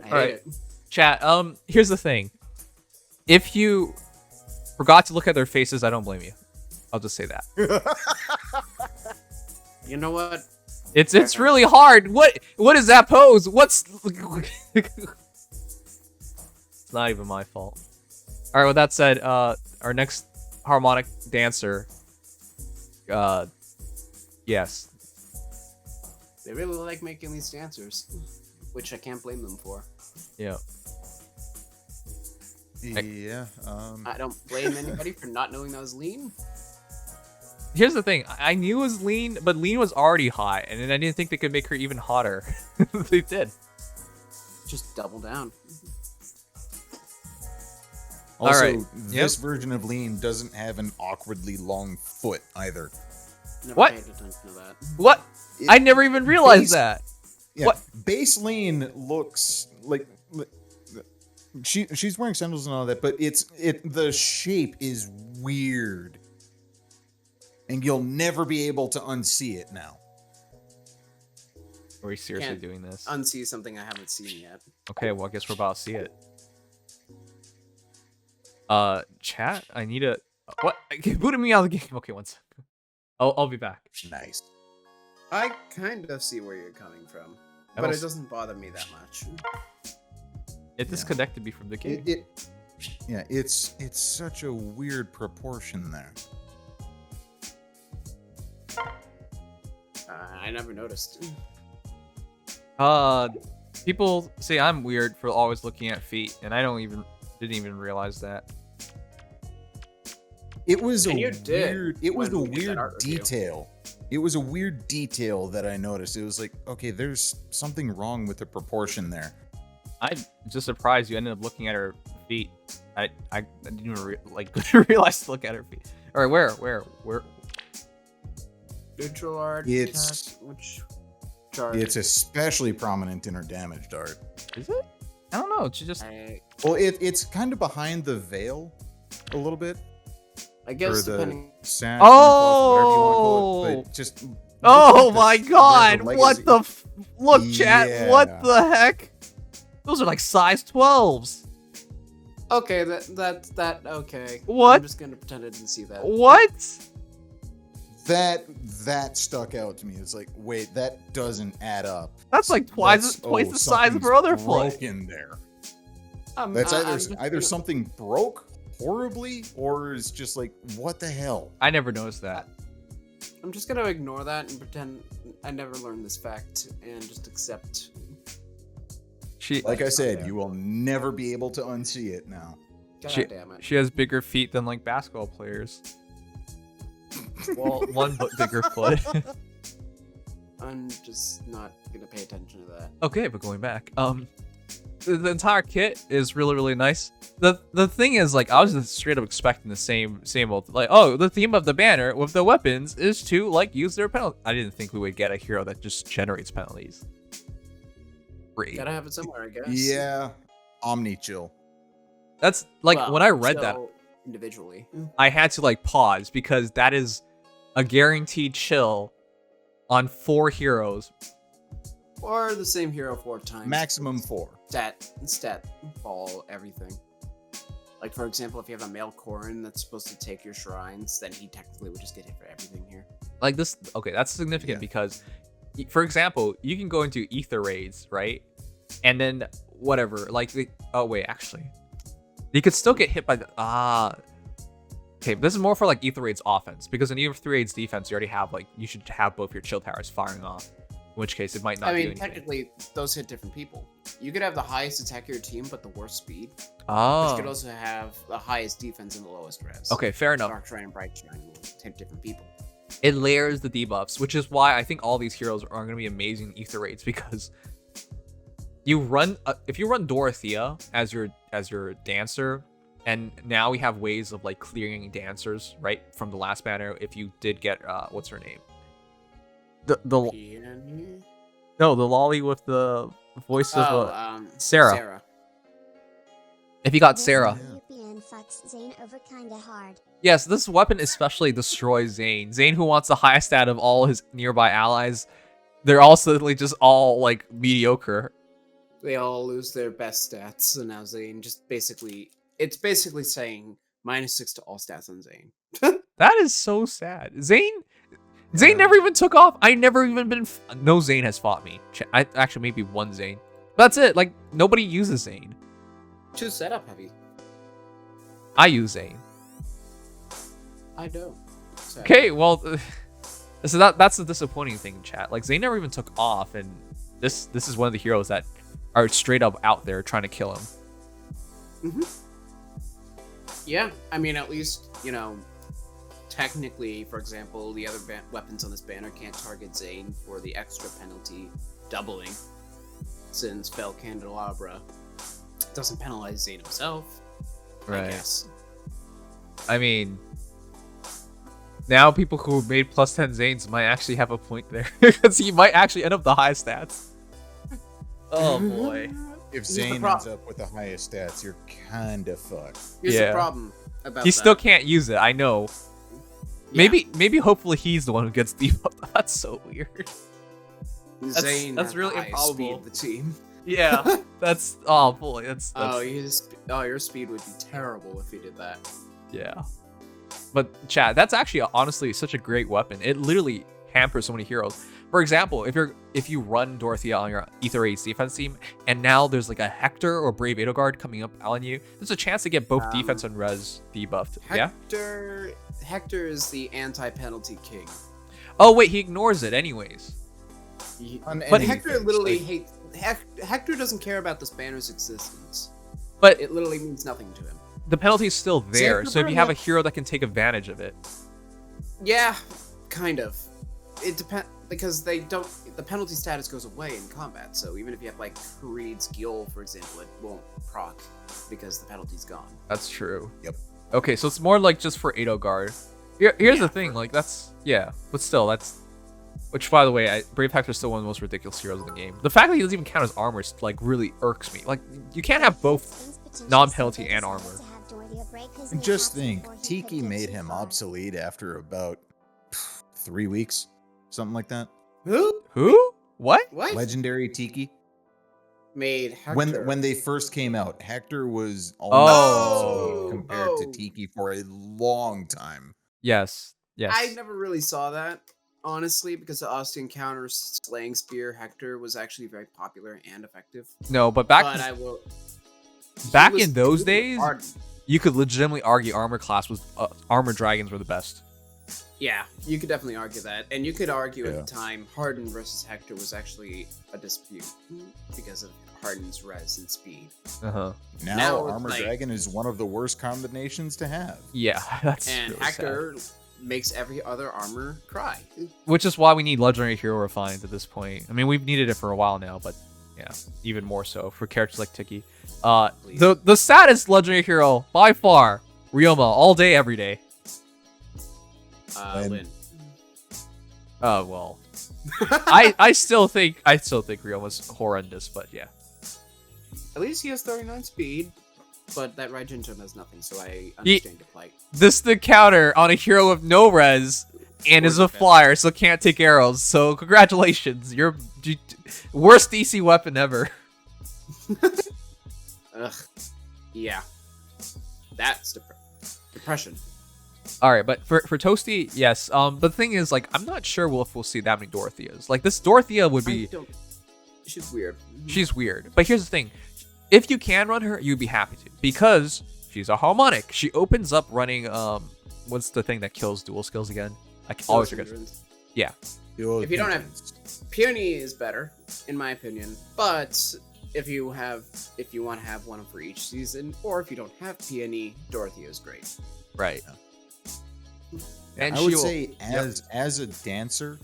I All right, hate it. chat. Here's the thing. If you forgot to look at their faces, I don't blame you. I'll just say that. You know what? It's really hard. What is that pose? What's? It's not even my fault. All right. With that said, our next harmonic dancer. Yes. They really like making these dancers, which I can't blame them for. Yeah. Yeah. I don't blame anybody for not knowing that was Lene. Here's the thing. I knew it was Lene, but Lene was already hot, and then I didn't think they could make her even hotter. They did. Just double down. Also, Alright, this version of Lene doesn't have an awkwardly long foot either. Never What? paid attention to that. What? It- I never even realized base- that. Yeah, What? Base Lene looks like she's wearing sandals and all that, but the shape is weird, and you'll never be able to unsee it now. Are we seriously Can't doing this? Unsee something I haven't seen yet. Okay, well, I guess we're about to see it. Chat, I need a... What? Booted me out of the game. Okay, one sec. I'll be back. Nice. I kind of see where you're coming from, I but don't it doesn't bother me that much. It disconnected me from the game. Yeah, it's such a weird proportion there. I never noticed. People say I'm weird for always looking at feet, and I didn't even realize that. It was And a you did weird. It was a when we did that weird art review. detail. It was a weird detail that I noticed. It was like, okay, there's something wrong with the proportion there. I'm just surprised you ended up looking at her feet. I didn't even realize to look at her feet. All right, where? Neutral art. It's- attack, which chart? It's especially prominent in her damaged art. Is it? I don't know. She just... Well, it's kind of behind the veil a little bit. I guess or the depending. sash, Oh! whatever you want to call it. But just Oh look at my this- god! where What the... Look, chat. What Yeah. the heck? Those are like size 12s. Okay, that okay. What? I'm just gonna pretend I didn't see that. What? That stuck out to me. It's like, wait, that doesn't add up. That's like twice the size of her other foot. broken there. I'm That's just either gonna- something broke horribly, or it's just like, what the hell? I never noticed that. I'm just gonna ignore that and pretend I never learned this fact and just accept. She Like I said, you will never be able to unsee it now. God She- damn it. she has bigger feet than like basketball players. Well, one bigger foot. I'm just not gonna pay attention to that. Okay, but going back, the entire kit is really nice. The thing is, like, I was just straight up expecting the same old, like, oh, the theme of the banner with the weapons is to like use their penalty. I didn't think we would get a hero that just generates penalties. Great. Gotta have it somewhere, I guess. Yeah, Omni chill. That's like Well, when I read that, so individually. I had to like pause because that is a guaranteed chill on 4 heroes. Or the same hero 4 times. Maximum 4. Stat, ball, everything. Like, for example, if you have a male Corrin that's supposed to take your shrines, then he technically would just get hit for everything here. Like this, okay, that's significant Yeah. because, for example, you can go into Aether Raids, right? And then whatever, like, oh wait, actually, you could still get hit by the okay, but this is more for like Aether Raids offense because in Aether Raids defense, you already have like you should have both your chill towers firing off, in which case it might not. I do mean, anything. technically, those hit different people. You could have the highest attack of your team, but the worst speed. But Oh, you could also have the highest defense and the lowest res. okay, fair enough. Dark Shrine and Bright Shrine will hit different people. It layers the debuffs, which is why I think all these heroes are going to be amazing in Aether Raids because you run if you run Dorothea as your dancer, and now we have ways of like clearing dancers right from the last banner. If you did get what's her name, the Peony? no the lolly with the voice of Sarah. Sarah. If you got Sarah, European fucks Zane over kinda hard. yes, this weapon especially destroys Zane. Zane, who wants the highest stat of all his nearby allies, they're all suddenly just all like mediocre. They all lose their best stats, so now Zane just basically... It's basically saying -6 to all stats on Zane. That is so sad. Zane Yeah. never even took off. I never even been... No Zane has fought me. I actually maybe one Zane. That's it. Like, nobody uses Zane. Too setup heavy. I use Zane. I don't. So- Okay, well... So that's the disappointing thing, chat. Like, Zane never even took off, and this is one of the heroes that are straight up out there trying to kill him. Mm-hmm. Yeah, I mean, at least, you know, technically, for example, the other weapons on this banner can't target Zane for the extra penalty doubling, since Fel Candelabra doesn't penalize Zane himself, I guess. I mean, now people who made +10 Zanes might actually have a point there, because he might actually end up the highest stats. Oh boy. If the Zane pro- ends up with the highest stats, you're kinda fucked. Here's Yeah. the problem about He that. still can't use it, I know. Yeah. Maybe hopefully he's the one who gets debuffed. That's so weird. Zane that's has really the highest improbable. speed of the team. Yeah. That's oh boy, that's Oh, your speed would be terrible if you did that. yeah. But chat, that's actually honestly such a great weapon. It literally hampers so many heroes. For example, if you run Dorothea on your Aether Raids defense team, and now there's like a Hector or Brave Edelgard coming up on you, there's a chance to get both defense and res debuffed. Yeah. Hector is the anti-penalty king. Oh wait, he ignores it anyways. On But anything, Hector literally like, hates. Hector doesn't care about this banner's existence. But It literally means nothing to him. the penalty's still there, Hector so if you have a Burnett- hero that can take advantage of it. Yeah, kind of. It depends because they don't. The penalty status goes away in combat. So even if you have like Creed's Gil, for example, it won't proc because the penalty's gone. That's true. Yep. Okay, so it's more like just for Edelgard. Here's the thing, like that's but still that's. Which, by the way, Brave Hector is still one of the most ridiculous heroes in the game. The fact that he doesn't even count as armor like really irks me. Like you can't have both non-penalty and armor. And just think, Tiki made him obsolete after about 3 weeks, something like that. Who? What? What? Legendary Tiki. Made Hector. When they first came out, Hector was Oh. almost compared Oh. to Tiki for a long time. Yes. Yes. I never really saw that, honestly, because the Ostian counter slaying spear Hector was actually very popular and effective. No, but But I will. back he was in those good with days, Arden. you could legitimately argue armor class was armor dragons were the best. Yeah, you could definitely argue that, and you could argue Yeah. at the time Harden versus Hector was actually a dispute because of Harden's res and speed. Uh-huh. Now, Now it's Armor like- Dragon is one of the worst combinations to have. Yeah, that's And really Hector makes every other armor cry. sad. Which is why we need legendary hero refined at this point. I mean, we've needed it for a while now, but yeah, even more so for characters like Tiki. Please. The saddest legendary hero by far, Ryoma, all day, every day. And- Lynn. Oh well, I still think Ryoma's horrendous, but yeah. At least he has 39 speed, but that Raijin Gem has nothing, so I He- understand your plight. This the counter on a hero with no res and is a Sword defense. flyer, so can't take arrows. So congratulations, you're worst DC weapon ever. Ugh. Yeah. That's depression. All right, but for Toasty, yes. But the thing is, like, I'm not sure if we'll see that many Dorotheas. Like, this Dorothea would I be, don't- She's weird. she's weird. But here's the thing: if you can run her, you'd be happy to, because she's a harmonic. She opens up running. What's the thing that kills dual skills again? I can always forget. Yeah. If you don't have Peony is better, in my opinion. But if you want to have one for each season, or if you don't have Peony, Dorothea is great. Right. And I would she'll- say as a dancer,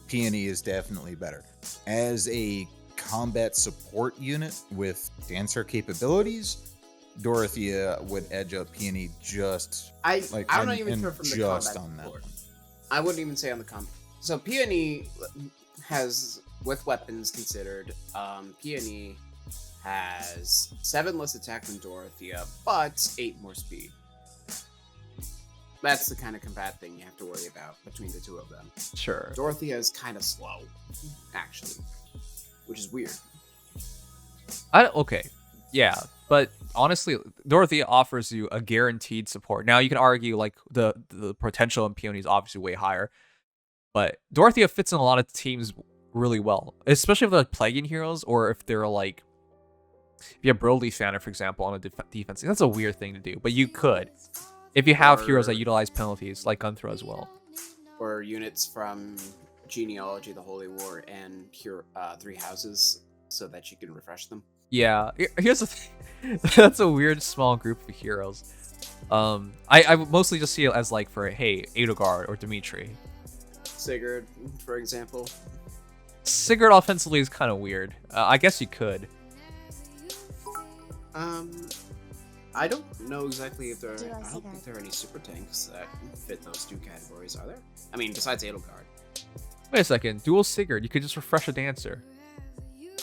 Peony is definitely better. As a combat support unit with dancer capabilities, Dorothea would edge up Peony just I'm not and- even and sure from the just combat on that support. one. I wouldn't even say on the combat. So Peony has, with weapons considered, Peony has 7 less attack than Dorothea, but 8 more speed. That's the kind of combat thing you have to worry about between the two of them. Sure. Dorothea is kind of slow, actually, which is weird. Okay, yeah, but honestly, Dorothea offers you a guaranteed support. Now you can argue like the potential in Peony is obviously way higher, but Dorothea fits in a lot of teams really well, especially if they're like Plegian heroes or if they're like if you have Broly Fanner, for example, on a defense. That's a weird thing to do, but you could if you have heroes that utilize penalties like Gunthrow as well, or units from Genealogy, the Holy War, and Three Houses, so that you can refresh them. Yeah, here's the thing. That's a weird small group of heroes. I mostly just see it as like for, hey, Edelgard or Dimitri. Sigurd, for example. Sigurd offensively is kind of weird. I guess you could. I don't know exactly if there. Duo I don't think Sigurd. there are any super tanks that fit those two categories. Are there? I mean, besides Edelgard. Wait a second. Dual Sigurd. You could just refresh a dancer.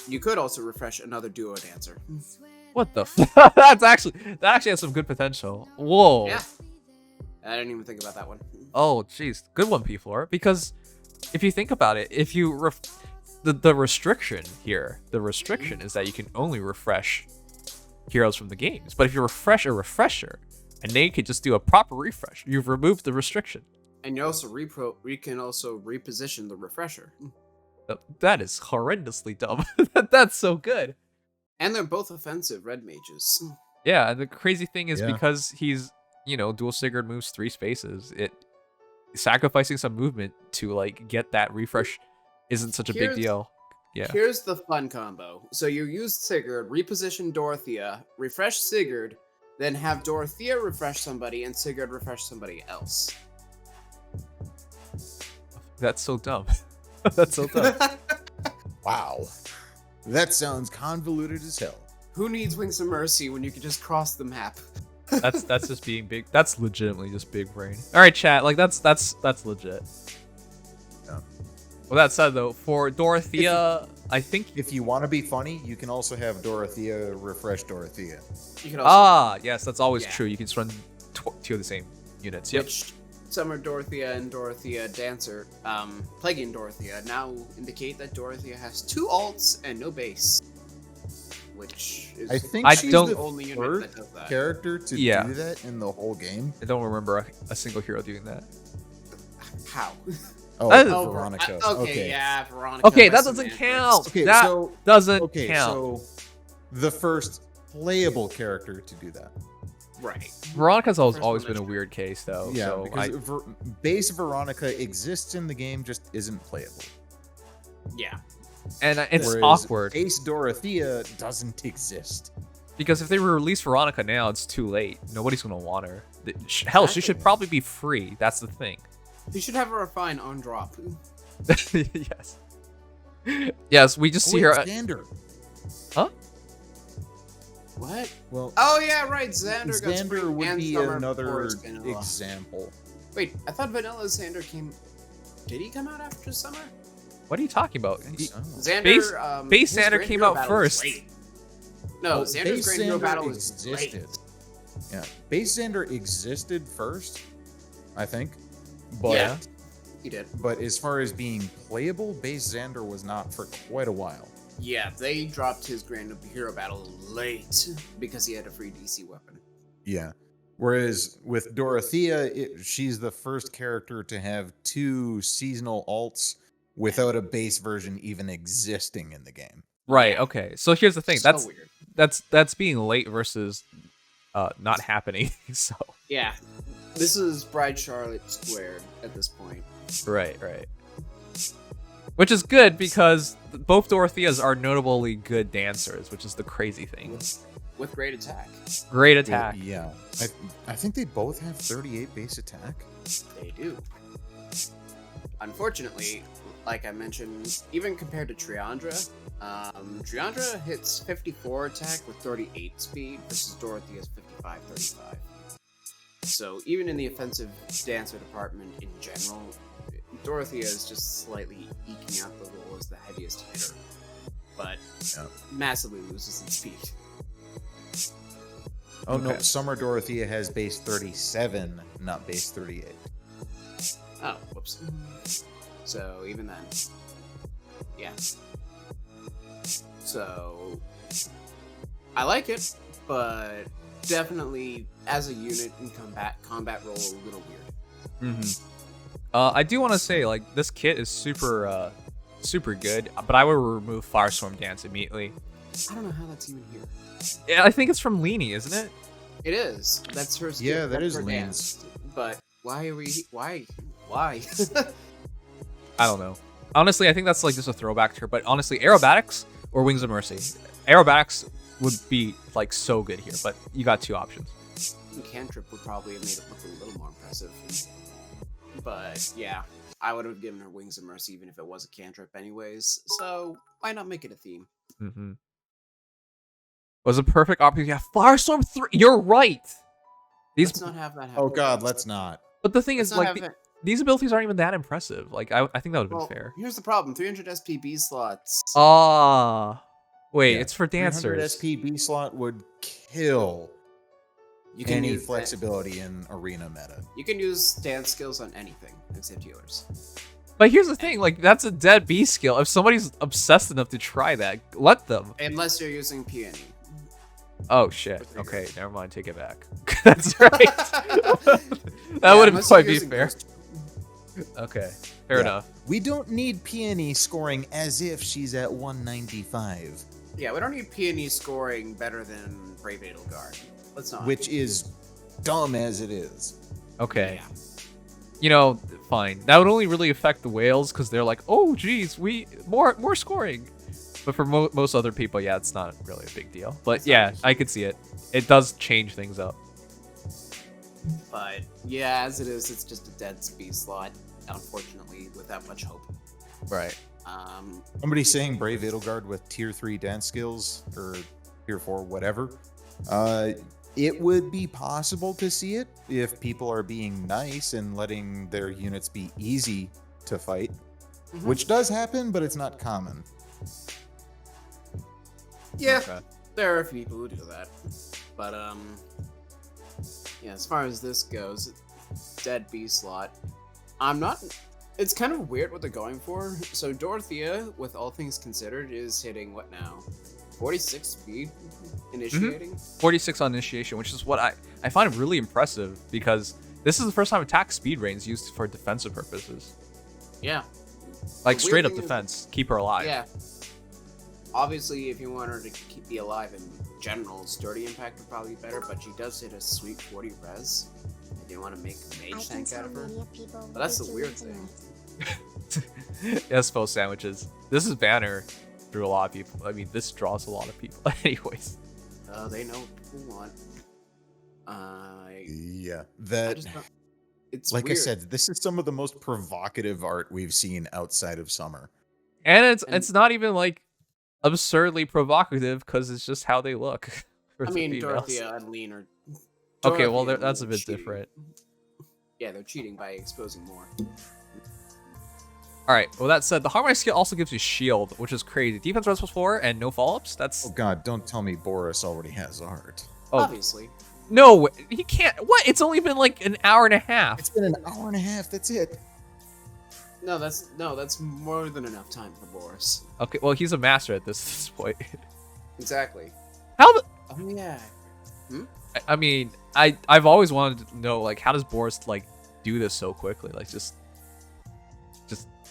You could also refresh another duo dancer. What the? That actually has some good potential. Whoa. Yeah. I didn't even think about that one. Oh, jeez. Good one, P4. Because if you think about it, if you the restriction here, the restriction is that you can only refresh heroes from the games. But if you refresh a refresher, and they could just do a proper refresh, you've removed the restriction. And you also you can also reposition the refresher. That is horrendously dumb. That's so good. And they're both offensive red mages. Yeah, and the crazy thing is Yeah. because he's, Dual Sigurd moves 3 spaces, sacrificing some movement to like get that refresh isn't such a big deal. Yeah. Here's the fun combo. So you use Sigurd, reposition Dorothea, refresh Sigurd, then have Dorothea refresh somebody and Sigurd refresh somebody else. That's so dumb. That's so dumb. Wow. That sounds convoluted as hell. Who needs Wings of Mercy when you can just cross the map? That's just being big. That's legitimately just big brain. All right, chat. Like that's legit. Yeah. With that said, though, for Dorothea, I think. If you want to be funny, you can also have Dorothea refresh Dorothea. You can also Yes, that's always Yeah. true. You can just run 2 of the same units. Yep. which Summer Dorothea and Dorothea Dancer, Plegian Dorothea, now indicate that Dorothea has 2 alts and no base. Which is I think I she's don't- the the only unit third that does that. character to Yeah. do that in the whole game. I don't remember a single hero doing that. How? Oh, That is- Veronica. Okay, yeah, Veronica. Okay, by that doesn't semantics. count. Okay, That so doesn't okay, count. so the first playable character to do that. Right. Veronica's always First always one been a that's weird case, though. Yeah, so because base Veronica exists in the game, just isn't playable. Yeah. and it's Whereas awkward Base Dorothea doesn't exist. because if they release Veronica now, it's too late. Nobody's gonna want her. Hell, she should Exactly. probably be free. That's the thing. You should have her refine on drop. Yes. Yes, we just see her. Xander. Huh? What? Well, Oh yeah, right. Xander got Xander spring would and be summer another before Vanilla. example. Wait, I thought Vanilla Xander came. Did he come out after summer? What are you talking about? Xander. Base- Base his Xander Grand came Hero out Battle was first. late. No, Oh, Xander's Base Grand Hero Xander Battle was existed. late. Yeah, Base Xander existed first, I think. But Yeah. He did. but as far as being playable, Base Xander was not for quite a while. Yeah, they dropped his Grand Hero Battle late because he had a free DC weapon. Yeah. Whereas with Dorothea, she's the first character to have 2 seasonal alts without a base version even existing in the game. Right. Okay. So here's the thing. So That's weird. that's being late versus not happening. So Yeah. This is Bride Charlotte squared at this point. right. Which is good because both Dorotheas are notably good dancers, which is the crazy thing. With great attack. Great attack. Yeah. I think they both have 38 base attack. They do. Unfortunately, like I mentioned, even compared to Triandra, Triandra hits 54 attack with 38 speed versus Dorothea's 55-35. So even in the offensive dancer department in general, Dorothea is just slightly eking out the role as the heaviest hitter, but Yeah. massively loses in speed. Oh no, Okay. Summer Dorothea has base 37, not base 38. Oh, whoops. So even then, yeah. So I like it, but definitely as a unit in combat role a little weird. I do want to say, like, this kit is super good, but I would remove Firestorm Dance immediately. I don't know how that's even here. Yeah, I think it's from Lene, isn't it? It is. That's her. Yeah, that is her Lene's. dance. But why are we? Why? I don't know. Honestly, I think that's like just a throwback to her. But honestly, Aerobatics or Wings of Mercy. Aerobatics would be like so good here, but you got two options. Cantrip would probably have made it look a little more impressive. But yeah, I would have given her Wings of Mercy even if it was a cantrip anyways. So why not make it a theme? Was a perfect opportunity. Yeah, Firestorm 3. You're right. Let's not have that happen. Oh god, let's not. But the thing Let's is, not like, have it. these abilities aren't even that impressive. Like, I think that would have Well, been fair. here's the problem: 300 SPB slots. Wait, Yeah, it's for 300 dancers. SPB slot would kill You can any use flexibility in arena meta. You can use dance skills on anything except healers. But here's the thing, like, that's a dead B skill. If somebody's obsessed enough to try that, let them. Unless you're using peony. Oh shit. Okay, never mind. Take it back. That's right. That wouldn't unless quite you're be using fair. Ghost- Okay, fair enough. We don't need Peony scoring as if she's at 195, Yeah, we don't need peony scoring better than Brave Edelgard. Let's not. which is dumb as it is. Okay. Yeah. You know, fine. That would only really affect the whales because they're like, oh, geez, more scoring. But for most other people, yeah, it's not really a big deal. But yeah, I could see it. It does change things up. But yeah, as it is, it's just a dead speed slot, unfortunately, without much hope. Right. Somebody saying Brave Edelgard with tier 3 dance skills, or tier 4, whatever. It would be possible to see it if people are being nice and letting their units be easy to fight, which does happen, but it's not common. Yeah, Okay. there are people who do that. But yeah, as far as this goes, dead B slot. I'm not. It's kind of weird what they're going for. So Dorothea, with all things considered, is hitting what now? 46 speed initiating. 46 on initiation, which is what I find really impressive because this is the first time attack speed range is used for defensive purposes. Yeah. Like The straight weird up thing is- defense, keep her alive. Yeah. Obviously, if you want her to be alive in general, sturdy impact would probably be better, but she does hit a sweet 40 res. If you want to make a I mage can tank tell out of her. many people But that's would the do weird it thing. tonight. Yes, post sandwiches. This is banner drew a lot of people. I mean, this draws a lot of people. Anyways. They know what people want. Yeah, I that, just don't, it's like weird. I said, this is some of the most provocative art we've seen outside of summer. And And- it's not even like absurdly provocative because it's just how they look. for I the mean, females. Dorothea and Lene are. Okay, well, Dorothea and that's a Lene are bit cheating. different. Yeah, they're cheating by exposing more. All right. Well, that said, the Harmonic skill also gives you shield, which is crazy. Defense res +4 and no follow-ups. That's Oh god, don't tell me Boris already has art. oh Obviously. no, he can't. What? It's only been like an hour and a half. It's been an hour and a half, that's it. No, that's more than enough time for Boris. Okay, well, he's a master at this point. Exactly. How? The, Oh yeah. I mean, I've always wanted to know, like, how does Boris like do this so quickly? Like,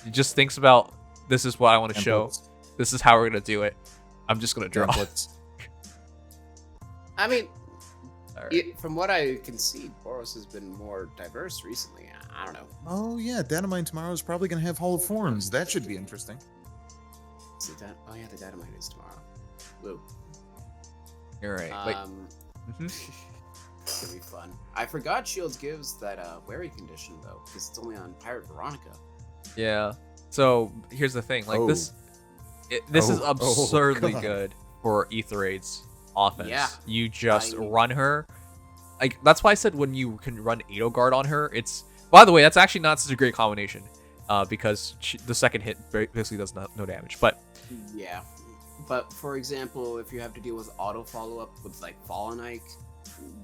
he just thinks about, this is what I want to show. Templates. This is how we're gonna do it. I'm just gonna draw. Templates. I mean, All right. from what I can see, Boros has been more diverse recently. I don't know. Oh yeah, Datamine tomorrow is probably going to have Hall of Forms. That should be interesting. Oh yeah, the Dynamite is tomorrow. Woo. You're right. Wait. It's gonna be fun. I forgot Shields gives that wary condition though, because it's only on Pirate Veronica. Yeah. So here's the thing. Like Oh. this is Oh, absurdly God. good for Aether Raids offense. Yeah. You just I- run her. Like that's why I said when you can run Edelgard on her, it's. By the way, that's actually not such a great combination, because the second hit basically does no damage. But Yeah. But for example, if you have to deal with auto follow-up with like Fallen Ike,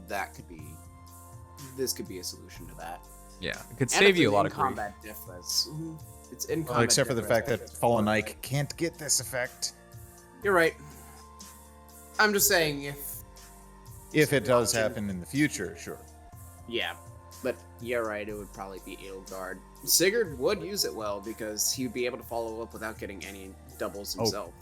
this could be a solution to that. yeah, it could And save it's you a an lot of grief. in-combat difference. It's in Well, combat. except for the difference. fact that Fallen Ike can't get this effect. You're right. I'm just saying If it does happen in the future, sure. Yeah, but you're right, it would probably be Edelgard. Sigurd would use it well because he'd be able to follow up without getting any doubles himself.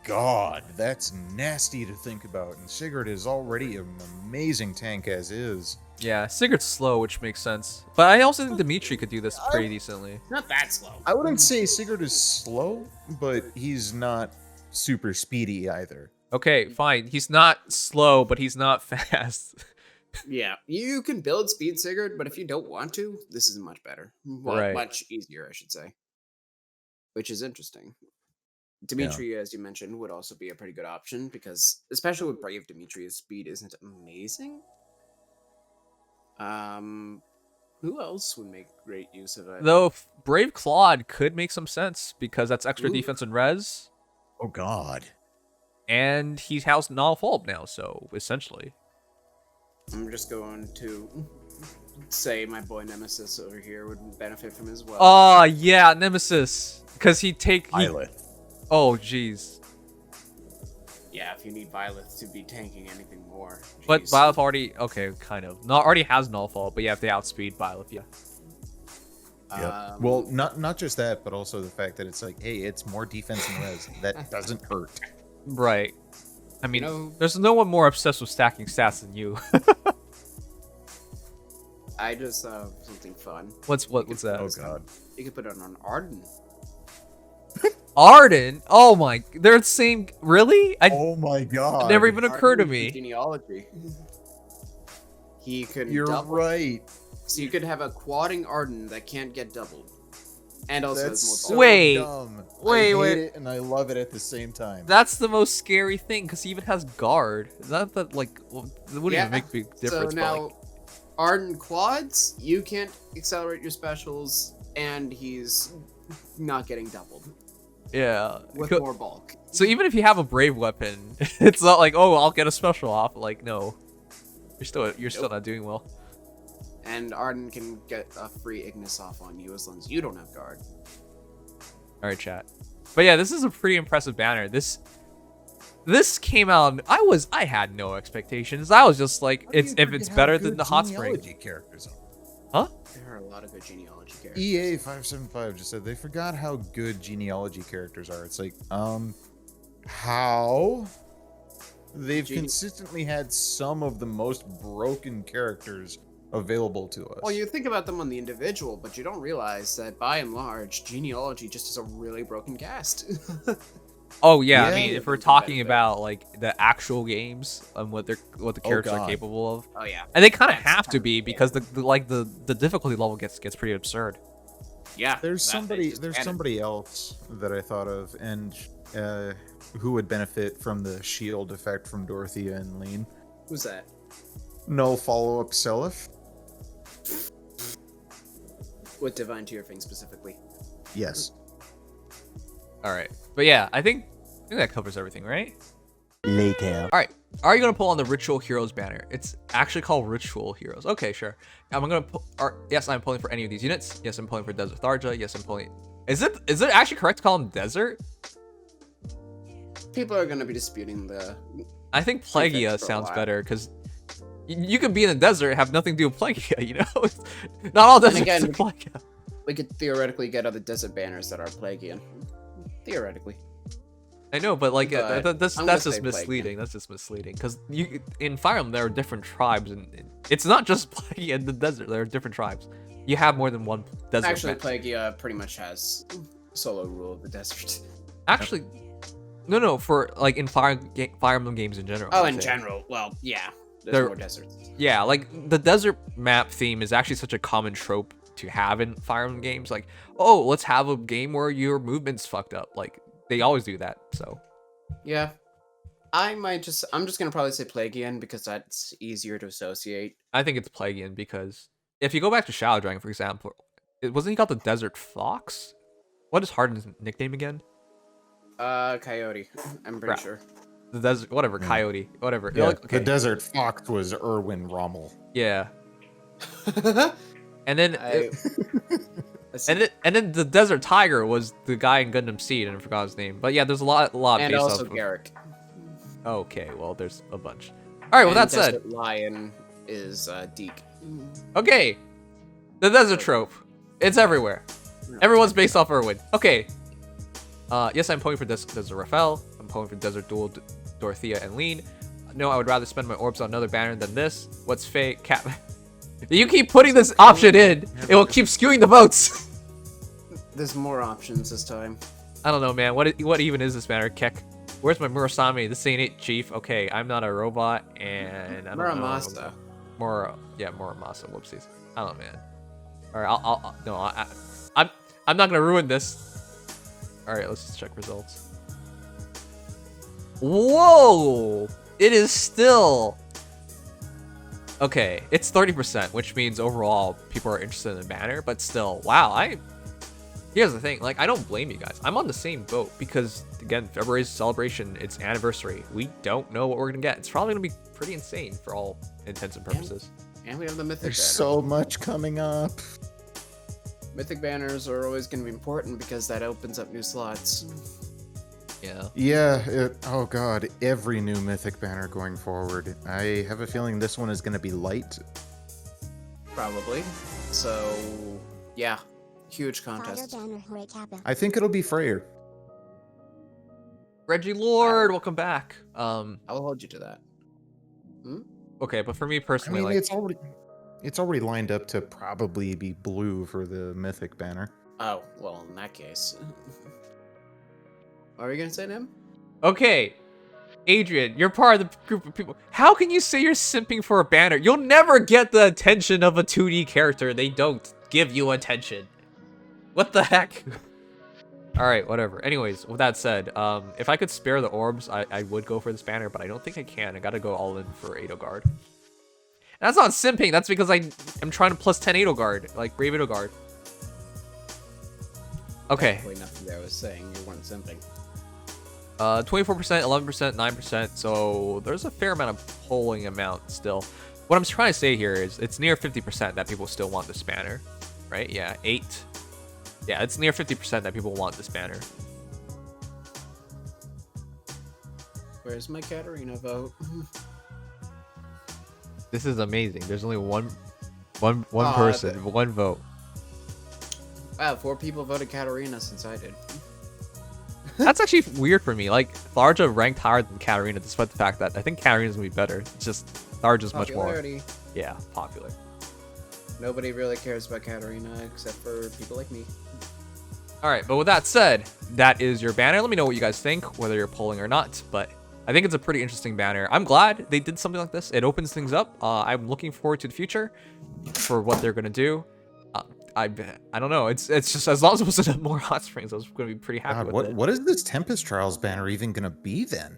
God, that's nasty to think about. And Sigurd is already an amazing tank as is. Yeah, Sigurd's slow, which makes sense. But I also think Dimitri could do this pretty decently. Not that slow. I wouldn't say Sigurd is slow, but he's not super speedy either. Okay, fine. He's not slow, but he's not fast. Yeah, you can build speed Sigurd, but if you don't want to, this is much better. Well, Right. much easier, I should say. Which is interesting. Dimitri, as you mentioned, would also be a pretty good option because, especially with Brave Dimitri, his speed isn't amazing. Who else would make great use of it? Though Brave Claude could make some sense because that's extra defense and res, Oh God. and he has null fault now, so essentially. I'm just going to say my boy Nemesis over here would benefit from as well. Oh yeah, Nemesis, because Violet. Oh jeez. Yeah, if you need Violet to be tanking anything more. But Jeez. Byleth already, okay, kind of. No, already has null fault, but you have to outspeed Byleth, yeah. Yep. Well, not just that, but also the fact that it's like, hey, it's more defense and res. That doesn't hurt. Right. I mean, know- there's no one more obsessed with stacking stats than you. I just something fun. What's that? Oh God. You could put it on Arden. Arden? Oh my, they're the same. Really? Oh my God. Never even occurred to Arden me. with Genealogy. He could You're double. right. So you could have a quadding Arden that can't get doubled. And also That's has so more Wait. dumb. Wait, I hate wait. it and I love it at the same time. That's the most scary thing because he even has guard. Is that like? Well, it wouldn't even make a big difference. So but, now, like, Arden quads, you can't accelerate your specials, and he's not getting doubled yeah. with Co- more bulk. So even if you have a brave weapon, it's not like, oh, I'll get a special off. Like, no, you're still not doing well. And Arden can get a free Ignis off on you as long as you don't have guard. All right, chat. But yeah, this is a pretty impressive banner. This came out. I had no expectations. I was just like, if it's better than the Hot Spring. Characters are. Huh? There are a lot of good genealogy characters. EA575 just said they forgot how good genealogy characters are. It's like, how? They've consistently had some of the most broken characters available to us. Well, you think about them on the individual, but you don't realize that by and large, genealogy just is a really broken cast. Oh yeah, I Yeah. mean, if we're talking about like the actual games and what the characters are God. capable of, Oh yeah. and they kind of That's have to be because the difficulty level gets pretty absurd. Yeah. There's that they just added. somebody else that I thought of, and who would benefit from the shield effect from Dorothea and Lene. Who's that? No follow-up Seliph. With Divine Tearfing specifically. Yes. All right, but yeah, I think that covers everything, right? Later. All right, are you gonna pull on the Ritual Heroes banner? It's actually called Ritual Heroes. Okay, sure. I'm gonna pull. Yes, I'm pulling for any of these units. Yes, I'm pulling for Desert Tharja. Yes, I'm pulling. Is it actually correct to call them Desert? People are gonna be disputing the. I think Prefix for Plegia a sounds while. better because you can be in the desert and have nothing to do with Plegia. You know, not all deserts again, are Plegia. We could theoretically get other desert banners that are Plegian. Theoretically. I know, but like But that's I'm gonna just say Plegia. misleading. That's just misleading because you in Fire Emblem there are different tribes and it's not just Plegia in the desert. There are different tribes. You have more than one desert. Actually, map. Plegia pretty much has solo rule of the desert. Actually, no, for like in Fire Emblem games in general. Oh, I'm in saying. general. Well, yeah. There's There- more deserts. Yeah, like the desert map theme is actually such a common trope to have in Fire Emblem games. Like, oh, let's have a game where your movement's fucked up. Like they always do that. So Yeah. I'm just gonna probably say Plegian because that's easier to associate. I think it's Plegian because if you go back to Shadow Dragon, for example, wasn't he called the Desert Fox? What is Harden's nickname again? Coyote. I'm pretty Right. sure. The desert, whatever, Yeah. Coyote, whatever. Yeah, Like, okay. the Desert Fox was Erwin Rommel. Yeah, and then I- and then the Desert Tiger was the guy in Gundam Seed, and I forgot his name. But yeah, there's a lot and based also off of- Garrick. Okay, well, there's a bunch. All right, well, that said, Desert Lion is Deke. okay, the desert trope. It's everywhere. Everyone's based off Irwin. Okay. Yes, I'm pulling for Desert Raphael. I'm pulling for Desert Duel Dorothea and Lene. No, I would rather spend my orbs on another banner than this. What's fake? Cat. You keep putting this option in, it will keep skewing the votes. There's more options this time. I don't know, man. What even is this banner? Kek. Where's my Murasame? This ain't it, Chief. Okay, I'm not a robot, and I don't Muramasa. know. Muramasa. Whoopsies. I don't know, man. All right, I'm not gonna ruin this. All right, let's just check results. Whoa! It is still okay. It's 30%, which means overall people are interested in the banner, but still, wow. Here's the thing, like, I don't blame you guys. I'm on the same boat because, again, February's celebration, it's anniversary. We don't know what we're gonna get. It's probably gonna be pretty insane for all intents and purposes. And we have the Mythic There's banner. so much coming up. Mythic banners are always going to be important because that opens up new slots. Yeah. Yeah, oh god, every new Mythic banner going forward. I have a feeling this one is going to be light. Probably. So, yeah. Huge contest. I think it'll be Freyr. Reggie Lord, welcome back. I will hold you to that. Okay, but for me I personally, mean, like, it's already lined up to probably be blue for the Mythic banner. Oh, well, in that case. What were you going to say, Nim? okay, Adrian, you're part of the group of people. How can you say you're simping for a banner? You'll never get the attention of a 2D character. They don't give you attention. What the heck? All right, whatever. Anyways, with that said, if I could spare the orbs, I would go for this banner, but I don't think I can. I gotta go all in for Edelgard. And that's not simping. That's because I'm trying to plus 10 Edelgard, like Brave Edelgard. Okay. Wait, nothing there. I was saying you weren't simping. 24%, 11%, 9%. So there's a fair amount of polling amount still. What I'm trying to say here is it's near 50% that people still want this banner, right? Yeah, 8. Yeah, it's near 50% that people want this banner. Where's my Katarina vote? This is amazing. There's only one person, one vote. Wow, 4 people voted Katarina since I did. That's actually weird for me. Like, Tharja ranked higher than Katarina, despite the fact that I think Katarina's gonna be better. It's just Tharja's much more, Popularity. yeah, popular. Nobody really cares about Katarina except for people like me. All right, but with that said, that is your banner. Let me know what you guys think, whether you're polling or not. But I think it's a pretty interesting banner. I'm glad they did something like this. It opens things up. I'm looking forward to the future for what they're gonna do. I don't know. It's just as long as it wasn't more hot springs, I was gonna be pretty happy with it. What is this Tempest Trials banner even gonna be then?